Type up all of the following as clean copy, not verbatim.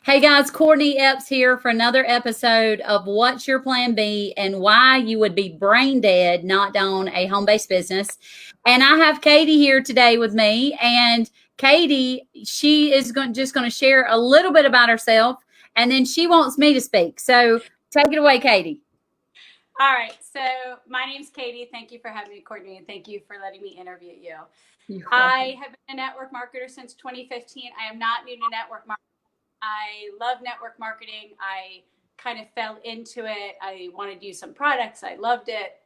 Hey guys, Courtney Epps here for another episode of What's Your Plan B and why you would be brain dead not to own a home-based business. And I have Katie here today with me. And Katie, she is just going to share a little bit about herself, and then she wants me to speak. So take it away, Katie. All right. So my name's Katie. Thank you for having me, Courtney, and thank you for letting me interview you. I have been a network marketer since 2015. I am not new to network marketing. I love network marketing. I kind of fell into it. I wanted to use some products. I loved it.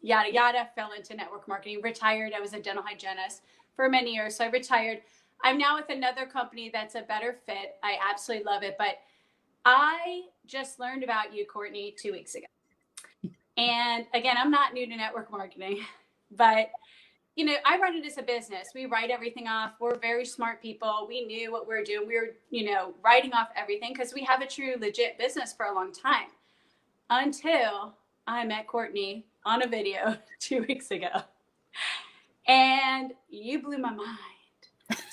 Yada, yada. Fell into network marketing. Retired. I was a dental hygienist for many years. So I retired. I'm now with another company that's a better fit. I absolutely love it. But I just learned about you, Courtney, 2 weeks ago. And again, I'm not new to network marketing, but I run it as a business. We write everything off. We're very smart people. We knew what we were doing. We were, writing off everything because we have a true legit business for a long time until I met Courtney on a video 2 weeks ago. And you blew my mind.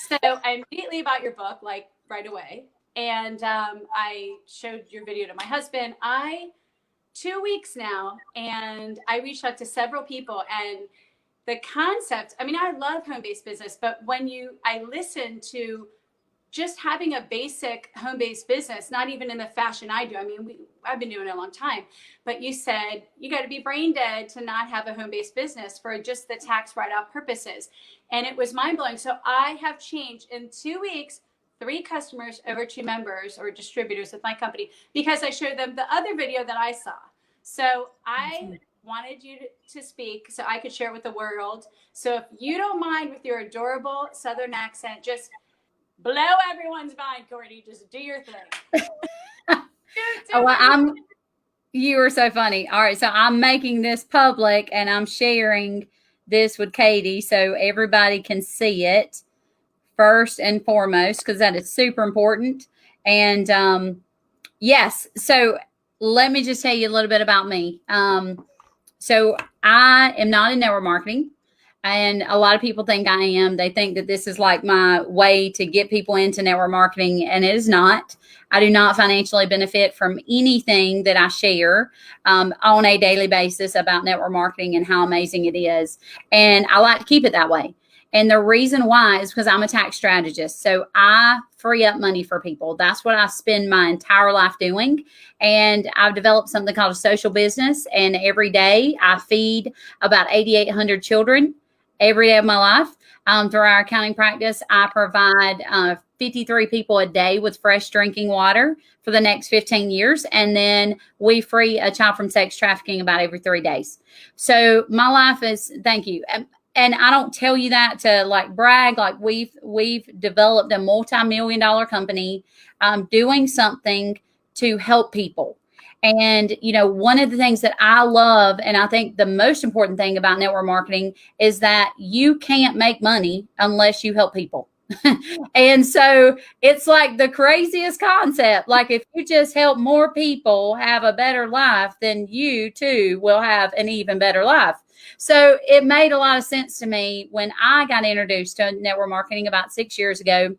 So I immediately bought your book, like right away. And I showed your video to my husband. 2 weeks now, and I reached out to several people, and the concept, I love home-based business, but I listened to just having a basic home-based business, not even in the fashion I do. I've been doing it a long time, but you said you got to be brain dead to not have a home-based business for just the tax write-off purposes. And it was mind-blowing. So I have changed in 2 weeks, 3 customers over 2 members or distributors with my company because I showed them the other video that I saw. So I wanted you to speak so I could share it with the world. So if you don't mind with your adorable Southern accent, just blow everyone's mind, Courtney. Just do your thing. You are so funny. All right. So I'm making this public and I'm sharing this with Katie so everybody can see it first and foremost, because that is super important. And yes, so let me just tell you a little bit about me. So I am not in network marketing, and a lot of people think I am. They think that this is like my way to get people into network marketing, and it is not. I do not financially benefit from anything that I share on a daily basis about network marketing and how amazing it is. And I like to keep it that way. And the reason why is because I'm a tax strategist. So I free up money for people. That's what I spend my entire life doing. And I've developed something called a social business. And every day I feed about 8,800 children every day of my life. Through our accounting practice, I provide 53 people a day with fresh drinking water for the next 15 years. And then we free a child from sex trafficking about every 3 days. So my life is, thank you. And I don't tell you that to like brag. Like we've developed a multi-million-dollar company doing something to help people. And, one of the things that I love, and I think the most important thing about network marketing is that you can't make money unless you help people. And so it's like the craziest concept. Like if you just help more people have a better life, then you too will have an even better life. So it made a lot of sense to me when I got introduced to network marketing about 6 years ago.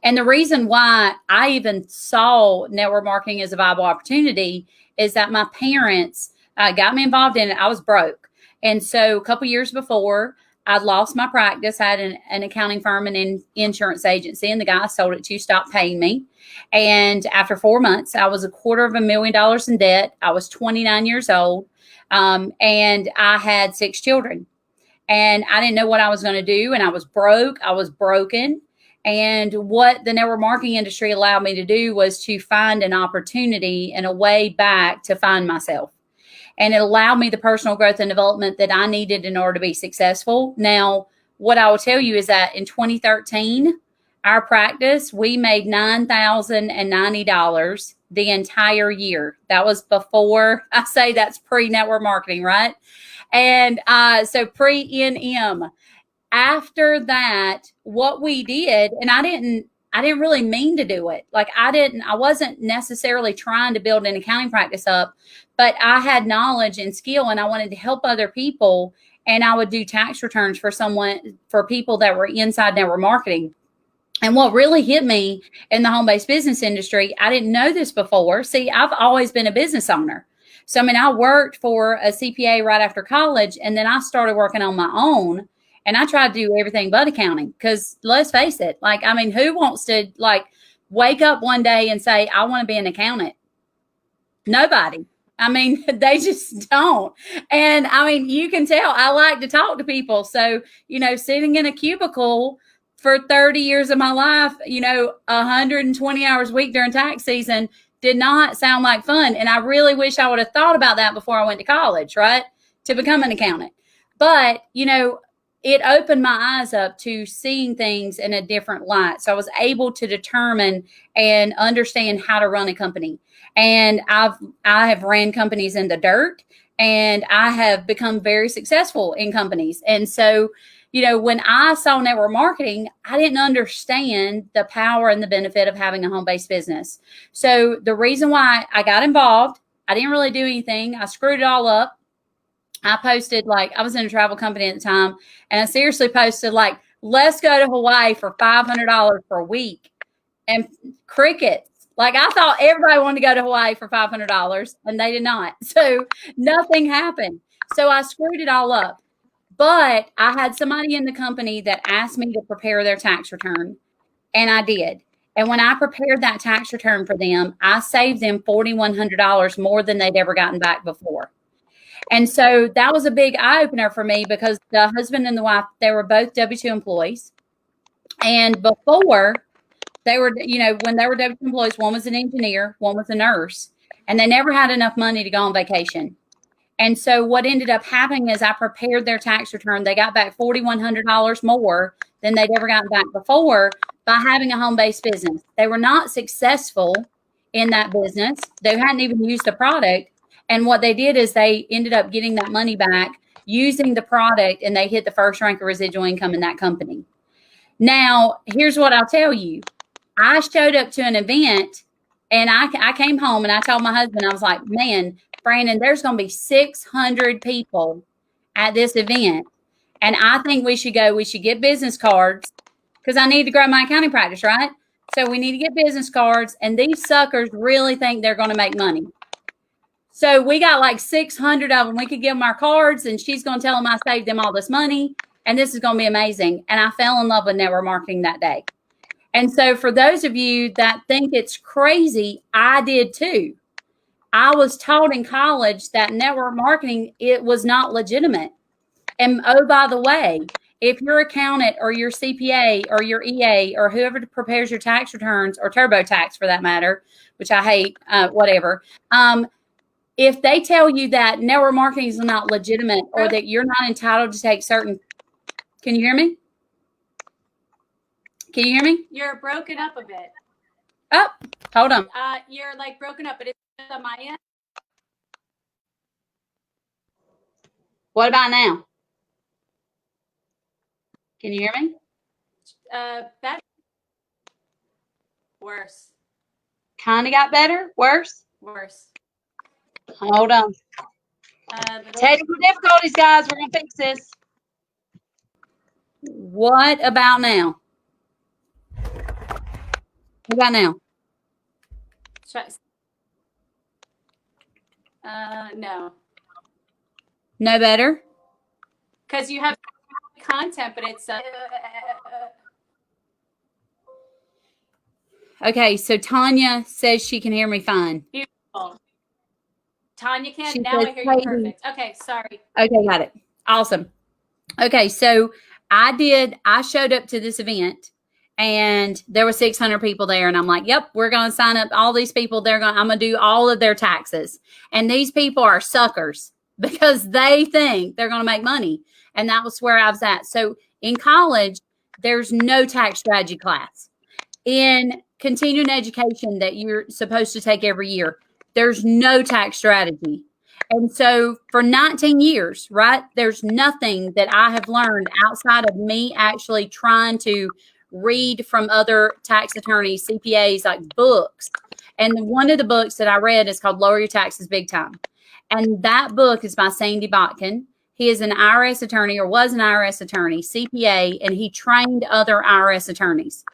And the reason why I even saw network marketing as a viable opportunity is that my parents got me involved in it. I was broke. And so a couple years before, I'd lost my practice. I had an accounting firm and an insurance agency, and the guy I sold it to stopped paying me. And after 4 months, I was $250,000 in debt. I was 29 years old, and I had 6 children. And I didn't know what I was going to do, and I was broke. I was broken. And what the network marketing industry allowed me to do was to find an opportunity and a way back to find myself. And it allowed me the personal growth and development that I needed in order to be successful. Now, what I will tell you is that in 2013, our practice, we made $9,090 the entire year. That was before, I say that's pre-network marketing, right? And so pre-NM. After that, what we did, and I didn't really mean to do it. Like I wasn't necessarily trying to build an accounting practice up, but I had knowledge and skill and I wanted to help other people. And I would do tax returns for people that were inside network marketing. And what really hit me in the home-based business industry, I didn't know this before. See, I've always been a business owner. So, I mean, I worked for a CPA right after college, and then I started working on my own. And I tried to do everything but accounting because let's face it, like, I mean, who wants to like wake up one day and say, I want to be an accountant? Nobody. I mean, they just don't. And I mean, you can tell I like to talk to people. So, sitting in a cubicle for 30 years of my life, 120 hours a week during tax season did not sound like fun. And I really wish I would have thought about that before I went to college, right? To become an accountant. But, it opened my eyes up to seeing things in a different light. So I was able to determine and understand how to run a company. And I have ran companies in the dirt, and I have become very successful in companies. And so, when I saw network marketing, I didn't understand the power and the benefit of having a home-based business. So the reason why I got involved, I didn't really do anything. I screwed it all up. I posted, like, I was in a travel company at the time, and I seriously posted, like, let's go to Hawaii for $500 for a week. And crickets. Like, I thought everybody wanted to go to Hawaii for $500, and they did not. So nothing happened. So I screwed it all up. But I had somebody in the company that asked me to prepare their tax return, and I did. And when I prepared that tax return for them, I saved them $4,100 more than they'd ever gotten back before. And so that was a big eye opener for me because the husband and the wife, they were both W-2 employees. And before they were, when they were W-2 employees, one was an engineer, one was a nurse, and they never had enough money to go on vacation. And so what ended up happening is I prepared their tax return. They got back $4,100 more than they'd ever gotten back before by having a home-based business. They were not successful in that business. They hadn't even used the product. And what they did is they ended up getting that money back using the product, and they hit the first rank of residual income in that company. Now, here's what I'll tell you. I showed up to an event, and I came home, and I told my husband, I was like, man, Brandon, there's going to be 600 people at this event, and I think we should go. We should get business cards because I need to grow my accounting practice, right? So we need to get business cards, and these suckers really think they're going to make money. So we got like 600 of them. We could give them our cards, and she's going to tell them I saved them all this money, and this is going to be amazing. And I fell in love with network marketing that day. And so for those of you that think it's crazy, I did too. I was taught in college that network marketing, it was not legitimate. And oh, by the way, if your accountant or your CPA or your EA or whoever prepares your tax returns, or TurboTax for that matter, which I hate, whatever, if they tell you that network marketing is not legitimate or that you're not entitled to take certain, can you hear me? Can you hear me? You're broken up a bit. Oh, hold on. You're like broken up, but it's on my end. What about now? Can you hear me? Better. Worse. Kind of got better? Worse? Worse. Hold on. Technical difficulties, guys. We're going to fix this. What about now? What about now? No. No better? Because you have content, but it's okay, so Tanya says she can hear me fine. Beautiful. Tanya can. Now I hear you perfect. Okay, sorry. Okay, got it. Awesome. Okay, so I showed up to this event, and there were 600 people there, and I'm like, yep, we're going to sign up all these people. I'm going to do all of their taxes. And these people are suckers because they think they're going to make money. And that was where I was at. So in college, there's no tax strategy class. In continuing education that you're supposed to take every year, there's no tax strategy. And so for 19 years, right, there's nothing that I have learned outside of me actually trying to read from other tax attorneys, CPAs, like books. And one of the books that I read is called Lower Your Taxes Big Time. And that book is by Sandy Botkin. He is an IRS attorney, or was an IRS attorney, CPA, and he trained other IRS attorneys.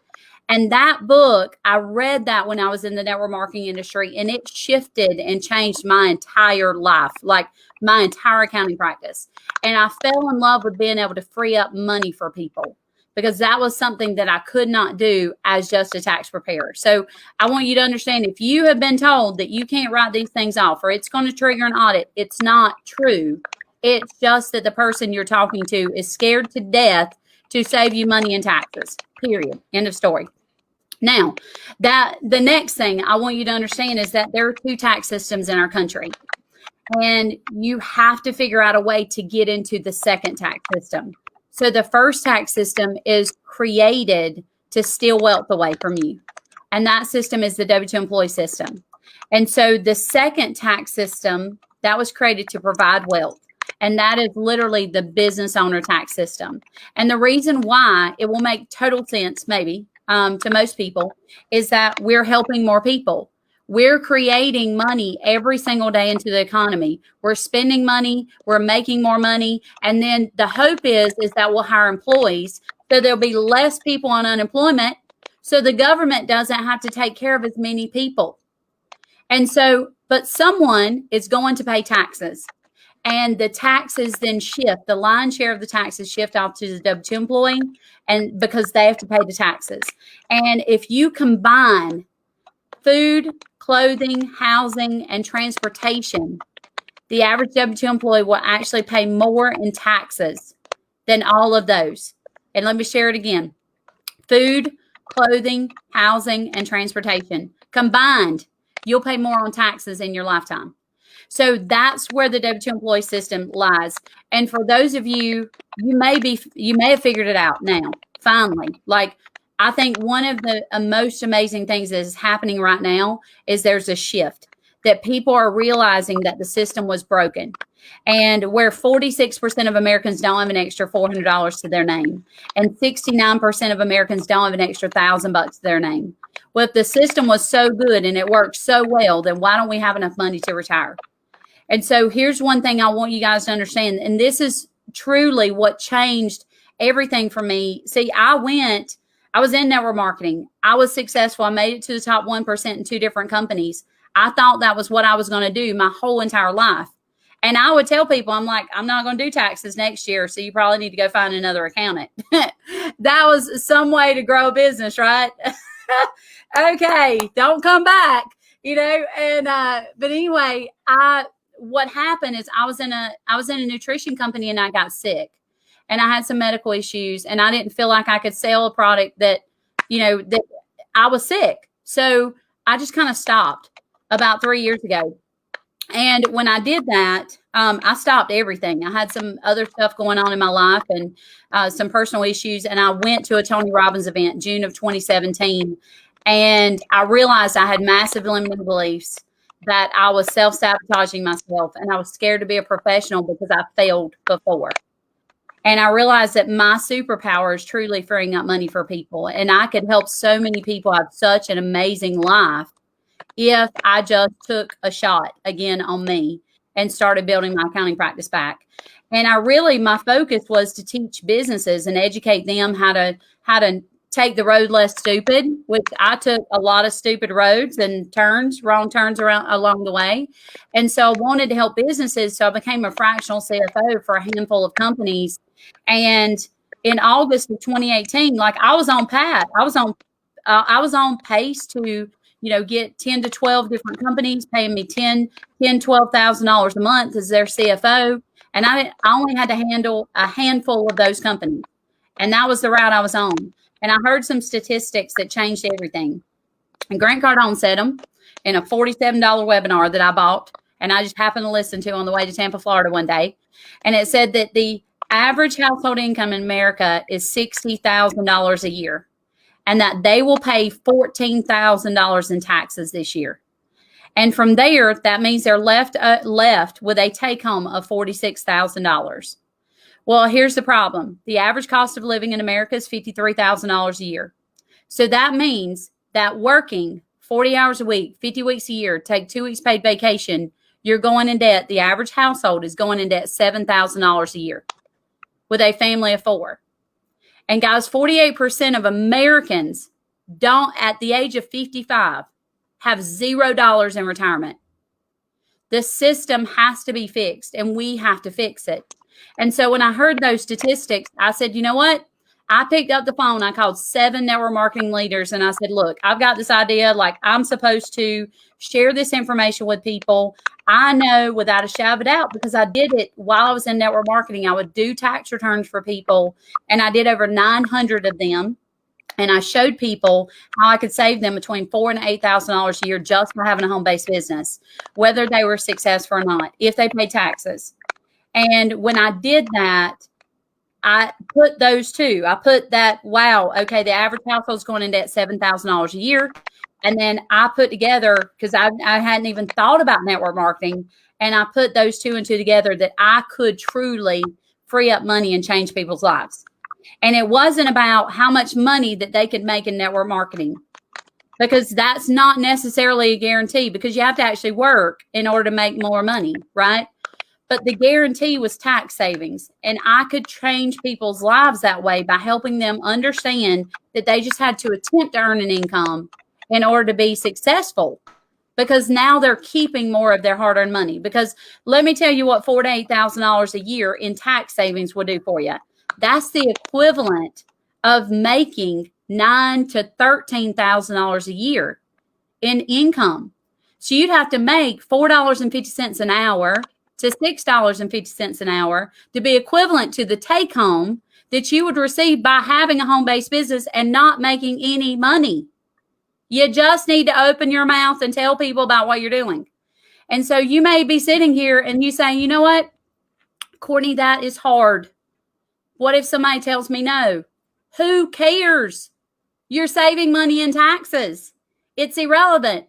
And that book, I read that when I was in the network marketing industry, and it shifted and changed my entire life, like my entire accounting practice. And I fell in love with being able to free up money for people, because that was something that I could not do as just a tax preparer. So I want you to understand, if you have been told that you can't write these things off or it's going to trigger an audit, it's not true. It's just that the person you're talking to is scared to death to save you money in taxes, period. End of story. Now, the next thing I want you to understand is that there are two tax systems in our country, and you have to figure out a way to get into the second tax system. So the first tax system is created to steal wealth away from you, and that system is the W-2 employee system. And so the second tax system, that was created to provide wealth, and that is literally the business owner tax system. And the reason why it will make total sense, maybe, to most people, is that we're helping more people. We're creating money every single day into the economy. We're spending money, we're making more money, and then the hope is that we'll hire employees, so there'll be less people on unemployment, so the government doesn't have to take care of as many people. And so, but someone is going to pay taxes. And the taxes then shift. The lion's share of the taxes shift off to the W-2 employee, and because they have to pay the taxes. And if you combine food, clothing, housing, and transportation, the average W-2 employee will actually pay more in taxes than all of those. And let me share it again. Food, clothing, housing, and transportation combined, you'll pay more on taxes in your lifetime. So that's where the W-2 employee system lies. And for those of you, you may have figured it out now, finally. Like, I think one of the most amazing things that is happening right now is there's a shift, that people are realizing that the system was broken. And where 46% of Americans don't have an extra $400 to their name, and 69% of Americans don't have an extra $1,000 to their name. Well, if the system was so good and it worked so well, then why don't we have enough money to retire? And so here's one thing I want you guys to understand, and this is truly what changed everything for me. See, I was in network marketing. I was successful. I made it to the top 1% in 2 different companies. I thought that was what I was going to do my whole entire life. And I would tell people, I'm like, I'm not going to do taxes next year, so you probably need to go find another accountant. That was some way to grow a business, right? Okay, don't come back, And but anyway, what happened is I was in a nutrition company, and I got sick, and I had some medical issues, and I didn't feel like I could sell a product that I was sick. So I just kind of stopped about 3 years ago. And when I did that, I stopped everything. I had some other stuff going on in my life, and some personal issues. And I went to a Tony Robbins event, June of 2017. And I realized I had massive limiting beliefs, that I was self-sabotaging myself, and I was scared to be a professional because I failed before. And I realized that my superpower is truly freeing up money for people. And I could help so many people have such an amazing life if I just took a shot again on me and started building my accounting practice back. And my focus was to teach businesses and educate them how to take the road less stupid, which I took a lot of stupid roads and wrong turns along the way. And so I wanted to help businesses. So I became a fractional CFO for a handful of companies. And in August of 2018, like, I was on path. I was on pace to, get 10 to 12 different companies paying me $12,000 a month as their CFO. And I only had to handle a handful of those companies. And that was the route I was on. And I heard some statistics that changed everything. And Grant Cardone said them in a $47 webinar that I bought, and I just happened to listen to on the way to Tampa, Florida one day. And it said that the average household income in America is $60,000 a year, and that they will pay $14,000 in taxes this year. And from there, that means they're left with a take home of $46,000. Well, here's the problem. The average cost of living in America is $53,000 a year. So that means that working 40 hours a week, 50 weeks a year, take 2 weeks paid vacation, you're going in debt. The average household is going in debt $7,000 a year with a family of 4. And guys, 48% of Americans don't, at the age of 55, have $0 in retirement. The system has to be fixed, and we have to fix it. And so when I heard those statistics, I said, you know what? I picked up the phone. I called 7 network marketing leaders, and I said, look, I've got this idea. Like, I'm supposed to share this information with people. I know without a shadow of a doubt, because I did it while I was in network marketing. I would do tax returns for people, and I did over 900 of them. And I showed people how I could save them between $4,000 and $8,000 a year just for having a home-based business, whether they were successful or not, if they pay taxes. And when I did that, I put those two. I put that, wow, okay, the average household's going into at $7,000 a year. And then I put together, because I hadn't even thought about network marketing, and I put those 2 and 2 together, that I could truly free up money and change people's lives. And it wasn't about how much money that they could make in network marketing, because that's not necessarily a guarantee, because you have to actually work in order to make more money, right? But the guarantee was tax savings. And I could change people's lives that way by helping them understand that they just had to attempt to earn an income in order to be successful, because now they're keeping more of their hard-earned money. Because let me tell you what $4,000 to $8,000 a year in tax savings will do for you. That's the equivalent of making $9,000 to $13,000 a year in income. So you'd have to make $4.50 an hour to $6.50 an hour to be equivalent to the take home that you would receive by having a home-based business and not making any money. You just need to open your mouth and tell people about what you're doing. And so you may be sitting here and you say, you know what, Courtney, that is hard. What if somebody tells me no? Who cares? You're saving money in taxes. It's irrelevant.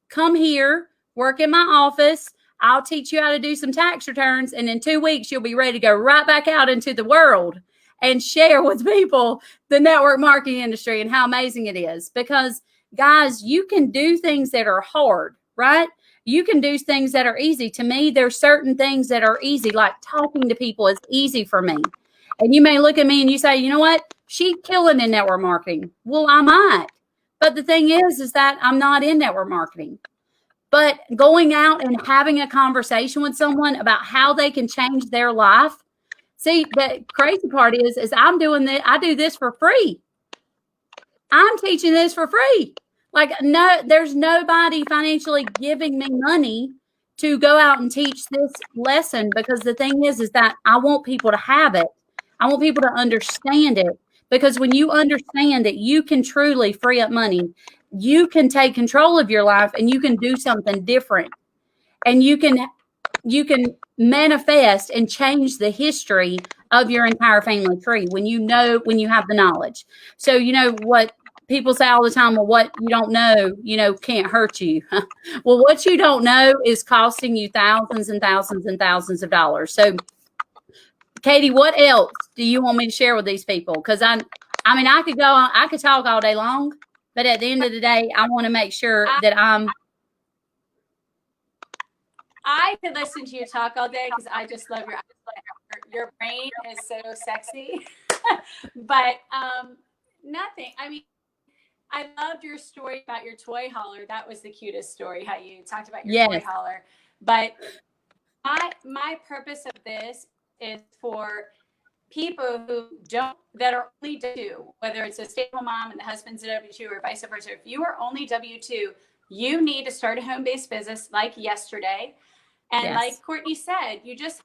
Come here, work in my office. I'll teach you how to do some tax returns. And in 2 weeks, you'll be ready to go right back out into the world and share with people the network marketing industry and how amazing it is. Because, guys, you can do things that are hard, right? You can do things that are easy. To me, there's certain things that are easy, like talking to people is easy for me. And you may look at me and you say, you know what? She's killing in network marketing. Well, I might. But the thing is that I'm not in network marketing. But going out and having a conversation with someone about how they can change their life. See, the crazy part is I'm doing this. I do this for free. I'm teaching this for free. Like, no, there's nobody financially giving me money to go out and teach this lesson, because the thing is that I want people to have it. I want people to understand it, because when you understand that you can truly free up money, you can take control of your life and you can do something different, and you can manifest and change the history of your entire family tree when you have the knowledge. So, you know what people say all the time, well, what you don't know, can't hurt you. Well, what you don't know is costing you thousands and thousands and thousands of dollars. So, Katie, what else do you want me to share with these people? Because I could talk all day long, but at the end of the day, I want to make sure that I could listen to you talk all day, because I just love your brain is so sexy. But nothing. I mean, I loved your story about your toy hauler. That was the cutest story, how you talked about your toy hauler. But my purpose of this is for people that are only W2, whether it's a stay-at-home mom and the husband's a W2 or vice versa. If you are only W2, you need to start a home-based business like yesterday. And like Courtney said, you just,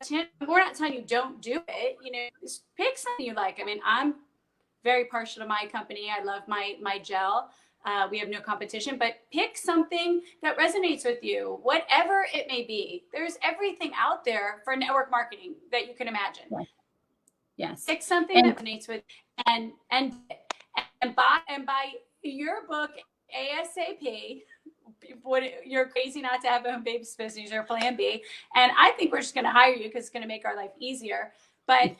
we're not telling you don't do it. Just pick something you like. I mean, I'm very partial to my company. I love my gel. We have no competition, but pick something that resonates with you, whatever it may be. There's everything out there for network marketing that you can imagine. Yes. Pick something that resonates with, and buy your book ASAP. You're crazy not to have a home-based business or plan B. And I think we're just going to hire you because it's going to make our life easier. But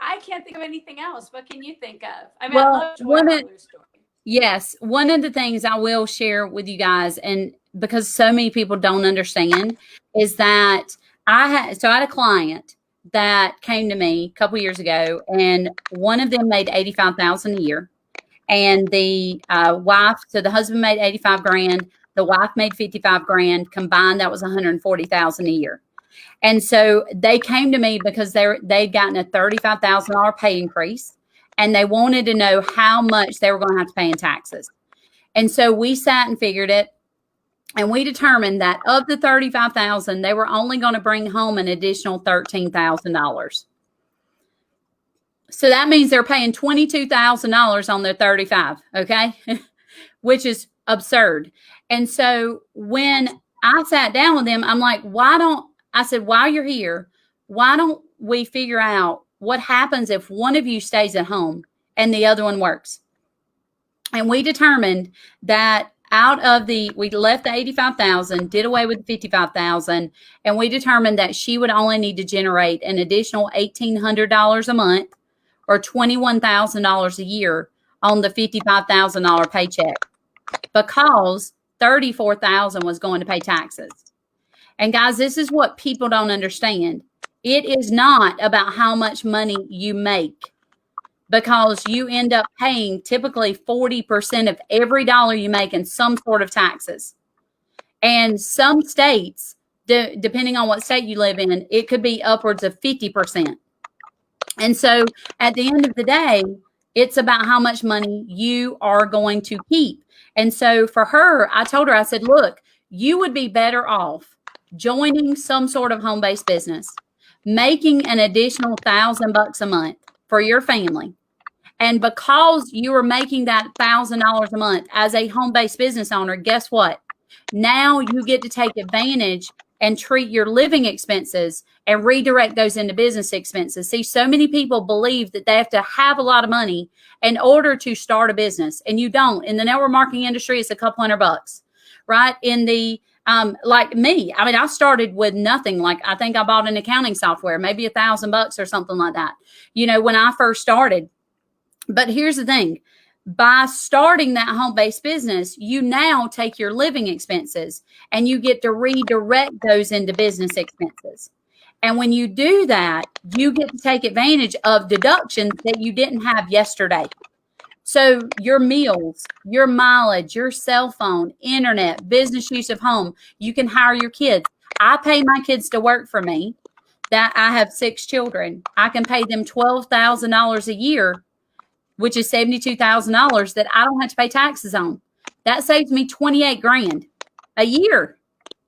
I can't think of anything else. What can you think of? I mean, I love Joy's story. Yes. One of the things I will share with you guys, and because so many people don't understand, is that I had a client that came to me a couple years ago, and one of them made $85,000 a year. and the wife, so the husband made 85 grand, the wife made 55 grand. Combined, that was 140,000 a year. And so they came to me because they'd gotten a $35,000 pay increase, and they wanted to know how much they were going to have to pay in taxes. And so we sat and figured it, and we determined that of the $35,000, they were only going to bring home an additional $13,000. So that means they're paying $22,000 on their 35, okay? Which is absurd. And so when I sat down with them, I'm like, I said, while you're here, why don't we figure out what happens if one of you stays at home and the other one works? And we determined that we left the 85,000, did away with the 55,000, and we determined that she would only need to generate an additional $1,800 a month or $21,000 a year on the $55,000 paycheck, because $34,000 was going to pay taxes. And guys, this is what people don't understand. It is not about how much money you make, because you end up paying typically 40% of every dollar you make in some sort of taxes. And some states, depending on what state you live in, it could be upwards of 50%. And so at the end of the day, it's about how much money you are going to keep. And so for her, I told her, I said, look, you would be better off joining some sort of home-based business, making an additional $1,000 a month for your family. And because you are making that $1,000 a month as a home-based business owner, guess what? Now you get to take advantage and treat your living expenses and redirect those into business expenses. See, so many people believe that they have to have a lot of money in order to start a business, and you don't. In the network marketing industry, it's a couple $100, right? In the like me, I mean, I started with nothing. Like, I think I bought an accounting software, maybe $1,000 or something like that, when I first started. But here's the thing. By starting that home-based business, you now take your living expenses and you get to redirect those into business expenses. And when you do that, you get to take advantage of deductions that you didn't have yesterday. So your meals, your mileage, your cell phone, internet, business use of home, you can hire your kids. I pay my kids to work for me. That I have 6 children. I can pay them $12,000 a year, which is $72,000 that I don't have to pay taxes on. That saves me 28 grand a year.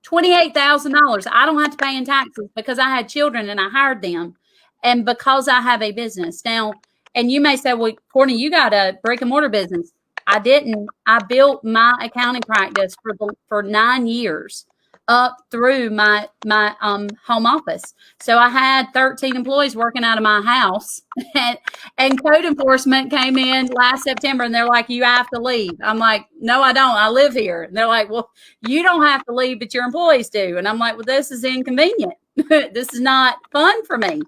$28,000 I don't have to pay in taxes because I had children and I hired them, and because I have a business. Now, and you may say, well, Courtney, you got a brick and mortar business. I didn't. I built my accounting practice for 9 years up through my home office. So I had 13 employees working out of my house, and code enforcement came in last September, and they're like, you have to leave. I'm like, no, I don't. I live here. And they're like, well, you don't have to leave, but your employees do. And I'm like, well, this is inconvenient. This is not fun for me.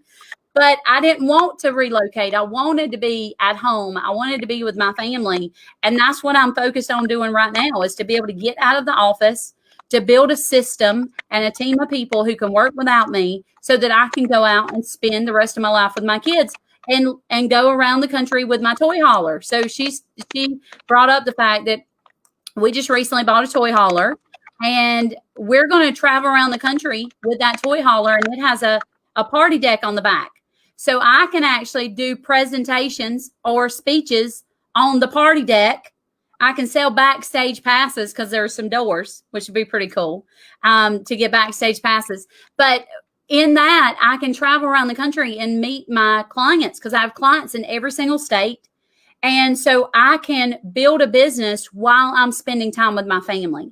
But I didn't want to relocate. I wanted to be at home. I wanted to be with my family. And that's what I'm focused on doing right now, is to be able to get out of the office, to build a system and a team of people who can work without me, so that I can go out and spend the rest of my life with my kids and go around the country with my toy hauler. So she brought up the fact that we just recently bought a toy hauler, and we're going to travel around the country with that toy hauler, and it has a party deck on the back. So I can actually do presentations or speeches on the party deck. I can sell backstage passes because there are some doors, which would be pretty cool, to get backstage passes. But in that, I can travel around the country and meet my clients, because I have clients in every single state. And so I can build a business while I'm spending time with my family.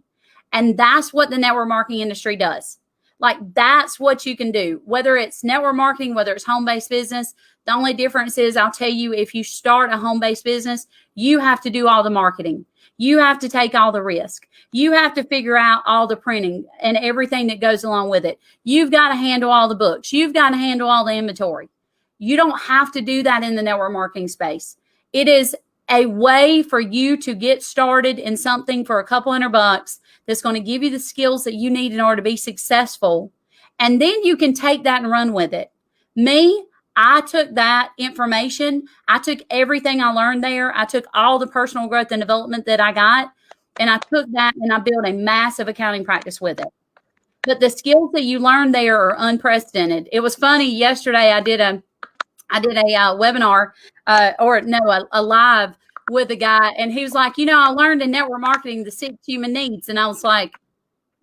And that's what the network marketing industry does. Like, that's what you can do, whether it's network marketing, whether it's home-based business. The only difference is, I'll tell you, if you start a home-based business, you have to do all the marketing. You have to take all the risk. You have to figure out all the printing and everything that goes along with it. You've got to handle all the books. You've got to handle all the inventory. You don't have to do that in the network marketing space. It is a way for you to get started in something for a couple $100 that's going to give you the skills that you need in order to be successful. And then you can take that and run with it. Me, I took that information, I took everything I learned there, I took all the personal growth and development that I got, and I took that and I built a massive accounting practice with it. But the skills that you learn there are unprecedented. It was funny. Yesterday, I did a webinar, a live with a guy, and he was like, I learned in network marketing the 6 human needs, and I was like,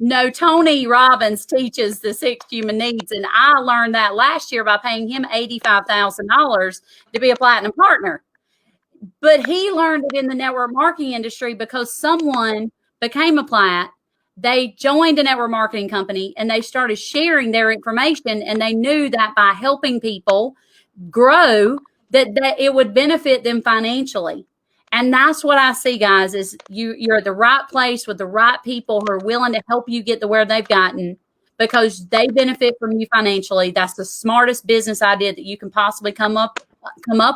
no, Tony Robbins teaches the 6 human needs, and I learned that last year by paying him $85,000 to be a platinum partner. But he learned it in the network marketing industry because someone became a plat. They joined a network marketing company and they started sharing their information, and they knew that by helping people grow, that it would benefit them financially. And that's what I see, guys, is you're at the right place with the right people who are willing to help you get to where they've gotten because they benefit from you financially. That's the smartest business idea that you can possibly come up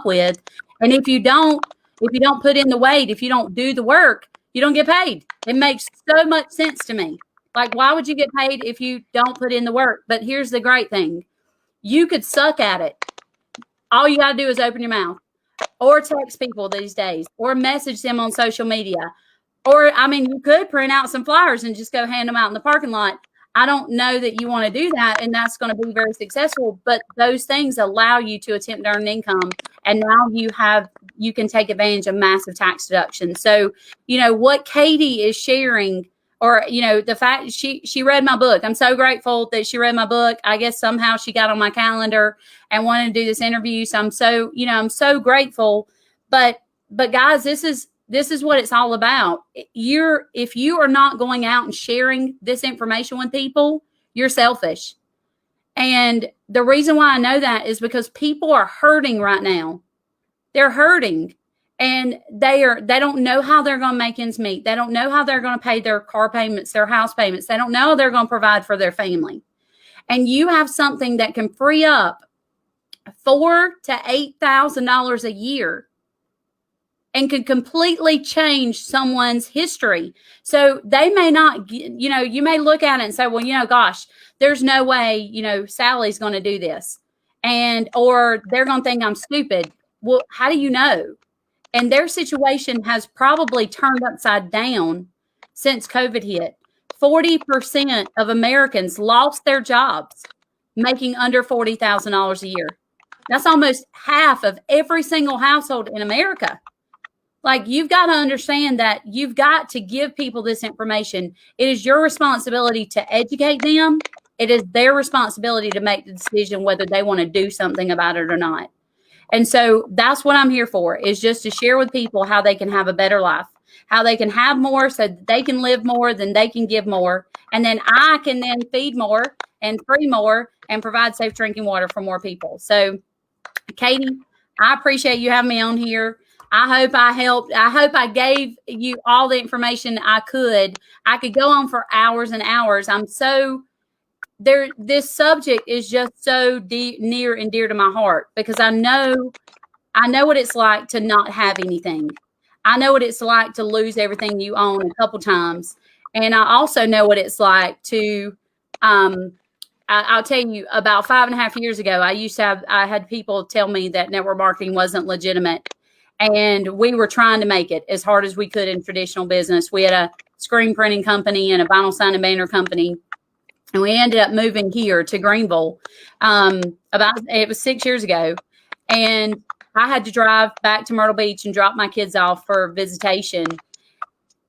with. And if you don't put in the weight, if you don't do the work, you don't get paid. It makes so much sense to me. Like, why would you get paid if you don't put in the work? But here's the great thing. You could suck at it. All you got to do is open your mouth or text people these days or message them on social media. Or, you could print out some flyers and just go hand them out in the parking lot. I don't know that you want to do that, and that's going to be very successful. But those things allow you to attempt to earn income, and now you can take advantage of massive tax deductions. So, what Katie is sharing, or the fact she read my book. I'm so grateful that she read my book. I guess somehow she got on my calendar and wanted to do this interview. So I'm so grateful. But guys, this is what it's all about. If you are not going out and sharing this information with people, you're selfish. And the reason why I know that is because people are hurting right now. They're hurting, and they don't know how they're going to make ends meet. They don't know how they're going to pay their car payments, their house payments. They don't know how they're going to provide for their family. And you have something that can free up $4,000 to $8,000 a year and can completely change someone's history. So they may not, you may look at it and say, well, gosh, there's no way, Sally's going to do this. Or they're going to think I'm stupid. Well, how do you know? And their situation has probably turned upside down since COVID hit. 40% of Americans lost their jobs making under $40,000 a year. That's almost half of every single household in America. Like, you've got to understand that you've got to give people this information. It is your responsibility to educate them. It is their responsibility to make the decision whether they want to do something about it or not. And so that's what I'm here for, is just to share with people how they can have a better life, how they can have more so that they can live more, then they can give more. And then I can then feed more and free more and provide safe drinking water for more people. So, Katie, I appreciate you having me on here. I hope I helped. I hope I gave you all the information I could. I could go on for hours and hours. This subject is just so near and dear to my heart, because I know what it's like to not have anything. I know what it's like to lose everything you own a couple times. And I also know what it's like to, I'll tell you, about 5.5 years ago, I had people tell me that network marketing wasn't legitimate. And we were trying to make it as hard as we could in traditional business. We had a screen printing company and a vinyl sign and banner company. And we ended up moving here to Greenville. It was 6 years ago. And I had to drive back to Myrtle Beach and drop my kids off for visitation.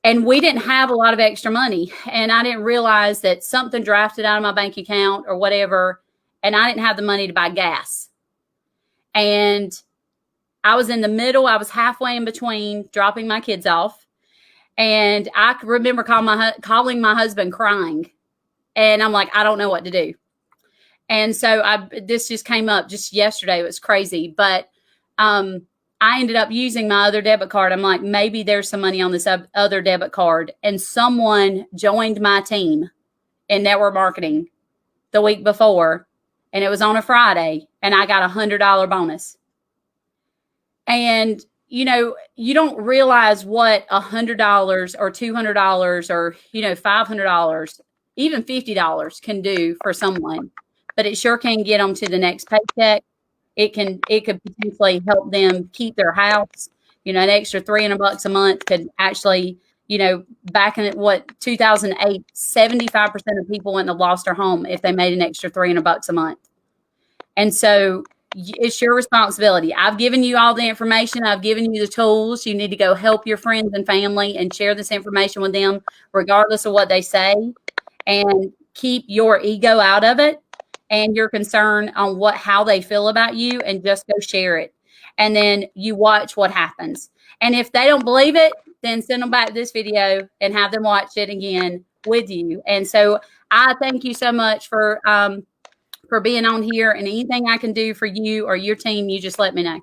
And we didn't have a lot of extra money. And I didn't realize that something drafted out of my bank account or whatever. And I didn't have the money to buy gas. And I was in the middle. I was halfway in between dropping my kids off. And I remember calling my husband crying. And I'm like, I don't know what to do. And so this just came up just yesterday. It was crazy. But I ended up using my other debit card. I'm like, maybe there's some money on this other debit card. And someone joined my team in network marketing the week before. And it was on a Friday. And I got $100 bonus. And, you don't realize what $100 or $200 or, $500, even $50 can do for someone. But it sure can get them to the next paycheck. it could potentially help them keep their house. You know, an extra $300 a month could actually, you know, back in 2008, 75% of people wouldn't have lost their home if they made an extra $300 a month. And so it's your responsibility. I've given you all the information. I've given you the tools. You need to go help your friends and family and share this information with them, regardless of what they say, and keep your ego out of it and your concern on how they feel about you, and just go share it. And then you watch what happens. And if they don't believe it, then send them back this video and have them watch it again with you. And so I thank you so much for being on here, and anything I can do for you or your team, you just let me know.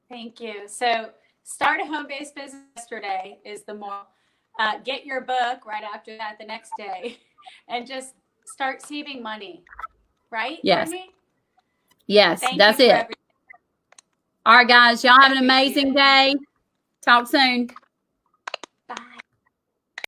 Thank you. So start a home-based business yesterday is the moral. Get your book right after that the next day, and just start saving money. Right? Yes. Courtney? Yes, that's it. All right, guys. Y'all have an amazing day. Talk soon.